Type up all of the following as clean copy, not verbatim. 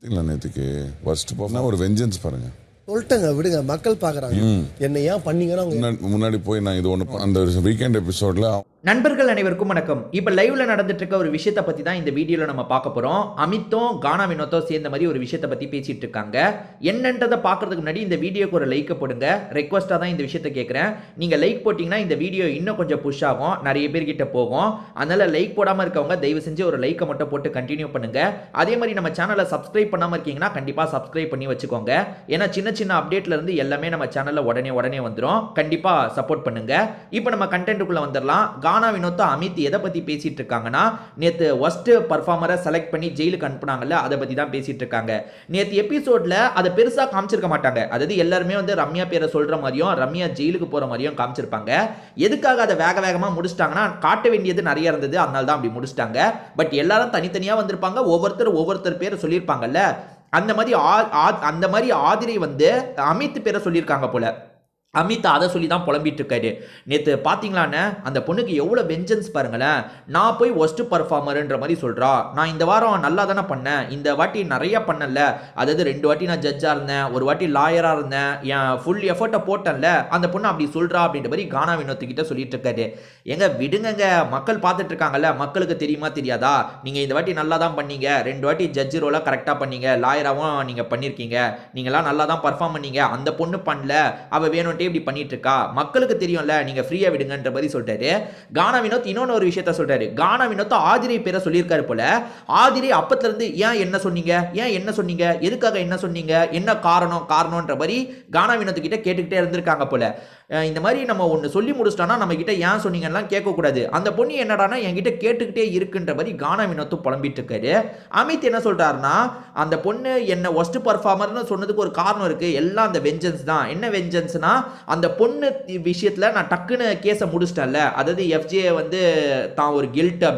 இல்லை நேற்றுக்கு ஃபர்ஸ்ட் போனால் ஒரு வெஞ்சன்ஸ் பாருங்க சொல்லிட்டேங்க விடுங்க மக்கள் பார்க்குறாங்க என்ன ஏன் பண்ணீங்கன்னா முன்னாடி போய் நான் இது ஒன்று அந்த வீக்கெண்ட் எபிசோடில் நண்பர்கள் அனைவருக்கும் வணக்கம். இப்போ லைவ்ல நடந்துட்டு இருக்க ஒரு விஷயத்தை பத்தி தான் இந்த வீடியோல நம்ம பார்க்க போறோம். அமித்தும் கானா வினோத்தும் சேர்ந்த மாதிரி ஒரு விஷயத்தை பத்தி பேசிட்டு இருக்காங்க. என்னன்றதை பார்க்கறதுக்கு முன்னாடி இந்த வீடியோக்கு ஒரு லைக் போடுங்க. ரெக்வஸ்டா தான் இந்த விஷயத்தை கேட்குறேன். நீங்க லைக் போட்டீங்கன்னா இந்த வீடியோ இன்னும் கொஞ்சம் புஷ் ஆகும், நிறைய பேர்கிட்ட போகும். அதனால லைக் போடாம இருக்கவங்க தயவு செஞ்சு ஒரு லைக்கை மட்டும் போட்டு கண்டினியூ பண்ணுங்க. அதே மாதிரி நம்ம சேனலை சப்ஸ்கிரைப் பண்ணாம இருக்கீங்கன்னா கண்டிப்பா சப்ஸ்கிரைப் பண்ணி வச்சுக்கோங்க. ஏன்னா சின்ன சின்ன அப்டேட்ல இருந்து எல்லாமே நம்ம சேனல்ல உடனே வந்துடும். கண்டிப்பா சப்போர்ட் பண்ணுங்க. இப்போ நம்ம கண்டென்ட்டுக்குள்ள வந்துடலாம். கானா வினோத் அமித் எதை பத்தி பேசிட்டு இருக்காங்கன்னா, நேத்து ஒஸ்ட் பர்ஃபார்மரை செலக்ட் பண்ணி ஜெயிலுக்கு அனுப்புனாங்கல்ல, அதை பத்தி தான் பேசிட்டு இருக்காங்க. நேத்து எபிசோட்ல அதை பெருசா காமிச்சிருக்க மாட்டாங்க. அதாவது எல்லாருமே வந்து ரம்யா பேரை சொல்ற மாதிரியும் ரம்யா ஜெயிலுக்கு போற மாதிரியும் காமிச்சிருப்பாங்க. எதுக்காக அதை வேகமா முடிச்சிட்டாங்கன்னா, காட்ட வேண்டியது நிறைய இருந்தது, அதனால தான் அப்படி முடிச்சிட்டாங்க. பட் எல்லாரும் தனித்தனியா வந்திருப்பாங்க, ஒவ்வொருத்தர் பேரை சொல்லியிருப்பாங்கல்ல. அந்த மாதிரி ஆதிரை வந்து அமித் பேரை சொல்லியிருக்காங்க போல. அமித் அதை சொல்லி தான் புலம்பிட்டு இருக்காரு. நேற்று பார்த்தீங்களான்னு அந்த பொண்ணுக்கு எவ்வளோ வெஞ்சன்ஸ் பாருங்களேன். நான் போய் ஒஸ்ட் பர்ஃபார்மர்ன்ற மாதிரி சொல்கிறா. நான் இந்த வாரம் நல்லா தானே பண்ணேன், இந்த வாட்டி நிறைய பண்ணல. அதாவது 2 வாட்டி நான் ஜட்ஜாக இருந்தேன், ஒரு வாட்டி லாயராக இருந்தேன், என் ஃபுல் எஃபர்ட்டை போட்டேன்ல, அந்த பொண்ணு அப்படி சொல்கிறா அப்படின்ற மாதிரி கானா வினோத்துக்கிட்ட சொல்லிட்டு இருக்காரு. எங்க விடுங்க, மக்கள் பார்த்துட்டு இருக்காங்கல்ல, மக்களுக்கு தெரியுமா தெரியாதா? நீங்கள் இந்த வாட்டி நல்லா தான் பண்ணீங்க, 2 வாட்டி ஜட்ஜு ரோலாக கரெக்டாக பண்ணீங்க, லாயராகவும் நீங்கள் பண்ணியிருக்கீங்க, நீங்களாம் நல்லா தான் பர்ஃபார்ம் பண்ணீங்க, அந்த பொண்ணு பண்ணல, அவள் வேணும் இப்படி பண்ணிட்டு இருக்கா, மக்களுக்கு தெரியும்ல, நீங்க ஃப்ரீயா விடுங்கன்ற மாதிரி சொல்லிட்டாரு. கானா வினோத் இன்னொன்னு ஒரு விஷயத்த சொல்றாரு. கானா வினோத் ஆதிரை பேரை சொல்லியிருக்காரு போல. ஆதிரை அப்பத்துல இருந்து ஏன் என்ன சொன்னீங்க, எதுக்காக என்ன சொன்னீங்க, என்ன காரணம்ன்ற மாதிரி கானா வினோத் கிட்ட கேட்டுக்கிட்டே இருந்திருக்காங்க போல. இந்த மாதிரி நம்ம ஒன்று சொல்லி முடிச்சிட்டோம்னா நம்ம கிட்ட ஏன் சொன்னீங்கன்னா கேட்கக்கூடாது. அந்த பொண்ணு என்னடானா என்கிட்ட கேட்டுக்கிட்டே இருக்குன்ற மாதிரி கானா வினோத் புலம்பிட்டு இருக்காரு. அமித் என்ன சொல்றாருன்னா, அந்த பொண்ணு என்ன ஒஸ்ட் பர்ஃபார்மர்னு சொன்னதுக்கு ஒரு காரணம் இருக்கு, எல்லாம் அந்த வெஞ்சன்ஸ் தான். என்ன வெஞ்சன்ஸ்னா, அந்த பொண்ணு விஷயத்துல நான் டக்குன்னு கேஸை முடிச்சிட்டேன்ல, அதாவது எஃப்ஜே வந்து தான் ஒரு கில்ட்டா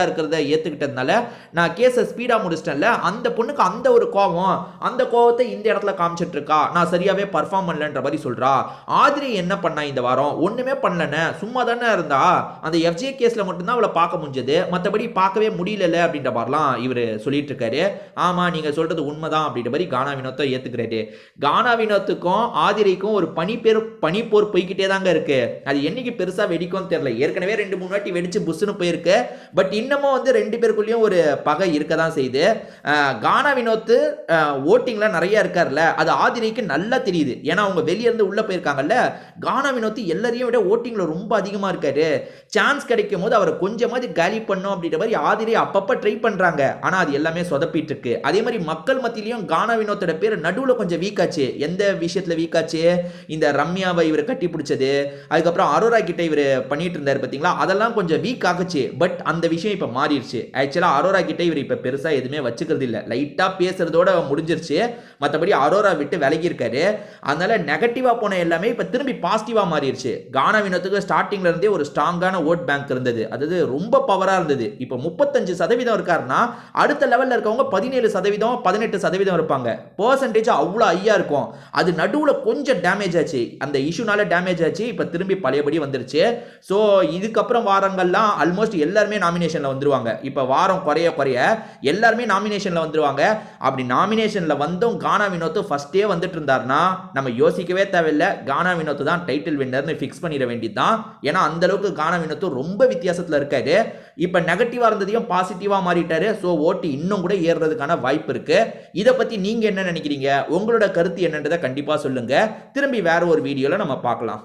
இருக்கிறத ஏத்துக்கிட்டதுனால நான் கேஸை ஸ்பீடா முடிச்சிட்டேன்ல, அந்த பொண்ணுக்கு அந்த ஒரு கோபம், அந்த கோபத்தை இந்த இடத்துல காமிச்சிட்டு இருக்கா, நான் சரியாவே பர்ஃபார்ம் பண்ணலன்ற மாதிரி சொல்றா. ஆதிரி என்ன பண்ணா இந்த வாரம்? ஒண்ணுமே பண்ணலன்னு சும்மா தானே இருந்தா. அந்த எஃப்ஜே கேஸ்ல மட்டும்தான் அவளை பார்க்க முடிஞ்சது, மற்றபடி பார்க்கவே முடியல அப்படின்ற மாதிரிலாம் இவர் சொல்லிட்டு இருக்காரு. ஆமா, நீங்க சொல்றது உண்மைதான் அப்படின்ற மாதிரி கானா வினோத்தை ஏத்துக்கிறாரு. கானா வினோத்துக்கும் ஆதிரிக்கும் ஒரு பனிப்போர் போய்கிட்டே தாங்க இருக்கு. அது என்னைக்கு பெருசா வெடிக்கும் தெரியல. ஏற்கனவே 2-3 வாட்டி வெடிச்சு புஷ்னு போயிருக்கு. பட் இன்னமும் வந்து 2 பேருக்குள்ளேயும் ஒரு பகை இருக்க தான் செய்யுது. கானா வினோத் ஓட்டிங்ல நிறைய இருக்காருல்ல, அது ஆதிரிக்கு நல்லா தெரியுது. ஏன்னா அவங்க வெளியே இருந்து உள்ள போயிருக்காங்கல்ல. கானா வினோத் எல்லாரையும் விட ஓட்டிங்ல ரொம்ப அதிகமா இருக்காரு. சான்ஸ் கிடைக்கும் போது அவரை கொஞ்சமாவது காலி பண்ணும் அப்படின்ற மாதிரி ஆதிரி அப்பப்ப ட்ரை பண்றாங்க. ஆனா அது எல்லாமே சொதப்பிட்டு இருக்கு. அதே மாதிரி மக்கள் மத்தியிலையும் கானா வினோத்தோட பேர் நடுவுல கொஞ்சம் வீக்காச்சு. எந்த விஷயத்துல வீக்காச்சு? இந்த ரம்யாவை இவர் கட்டி பிடிச்சது, அதுக்கப்புறம் அரோரா கிட்ட இவர் பண்ணிட்டு இருந்தாரு பாத்தீங்களா, அதெல்லாம் கொஞ்சம் வீக் ஆகுச்சு. பட் அந்த விஷயம் இப்ப மாறிடுச்சு. ஆக்சுவலா அரோரா கிட்ட இவர் இப்ப பெருசா எதுவுமே வச்சுக்கிறது இல்ல, லைட்டா பேசுறதோட முடிஞ்சிருச்சு. மற்றபடி அரோரா விட்டு விலகி இருக்காரு. அதனால நெகட்டிவா போன எல்லாமே இப்ப திரும்பி பாசிட்டிவா மாறிடுச்சு. கானா வினோத்துக்கு ஸ்டார்டிங்ல இருந்தே ஒரு ஸ்ட்ராங்கான ஓட் பேங்க் இருந்தது, அதாவது ரொம்ப பவரா இருந்தது. இப்ப 35% இருக்காருன்னா அடுத்த லெவல்ல இருக்கவங்க 17%, 18% இருப்பாங்க. பெர்சன்டேஜ் அவ்வளவு ஹையா இருக்கும். அது நடுவுல கொஞ்சம் டேமேஜ் ஆச்சு, அந்த இஷ்யூனால டேமேஜ் ஆச்சு. இப்ப திரும்பி பழையபடி வந்துருச்சு. சோ இதுக்கப்புறம் வாரங்கள்லாம் ஆல்மோஸ்ட் எல்லாருமே நாமினேஷன்ல வந்துருவாங்க. இப்ப வாரம் குறைய எல்லாருமே நாமினேஷன்ல வந்துருவாங்க. அப்படி நாமினேஷன்ல வந்தும் கானா வினோத் ஃபர்ஸ்டே வந்துட்டு இருந்தாருன்னா நம்ம யோசிக்கவே தேவையில்லை, கானா வினோத் தான் டைட்டில் வின்னர்னு ஃபிக்ஸ் பண்ணிட வேண்டியதுதான். ஏன்னா அந்த அளவுக்கு கானா வினோத் ரொம்ப வித்தியாசத்துல இருக்காரு. இப்ப நெகட்டிவா இருந்ததையும் பாசிட்டிவா மாறிட்டாரு. சோ ஓட்டு இன்னும் கூட ஏறுறதுக்கான வாய்ப்பு இருக்கு. இதை பத்தி நீங்க என்ன நினைக்கிறீங்க? உங்களோட கருத்து என்னன்றதை கண்டிப்பா சொல்லுங்க. திரும்பி வேற ஒரு வீடியோல நம்ம பார்க்கலாம்.